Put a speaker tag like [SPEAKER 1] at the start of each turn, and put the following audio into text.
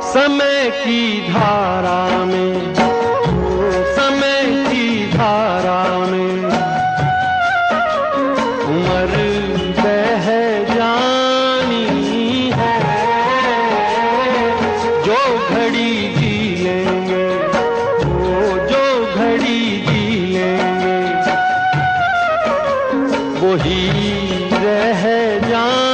[SPEAKER 1] समय की धारा में, समय की धारा में उम्र बह जानी है। जो घड़ी जी लेंगे, वो जो घड़ी जी लेंगे, वही रह जानी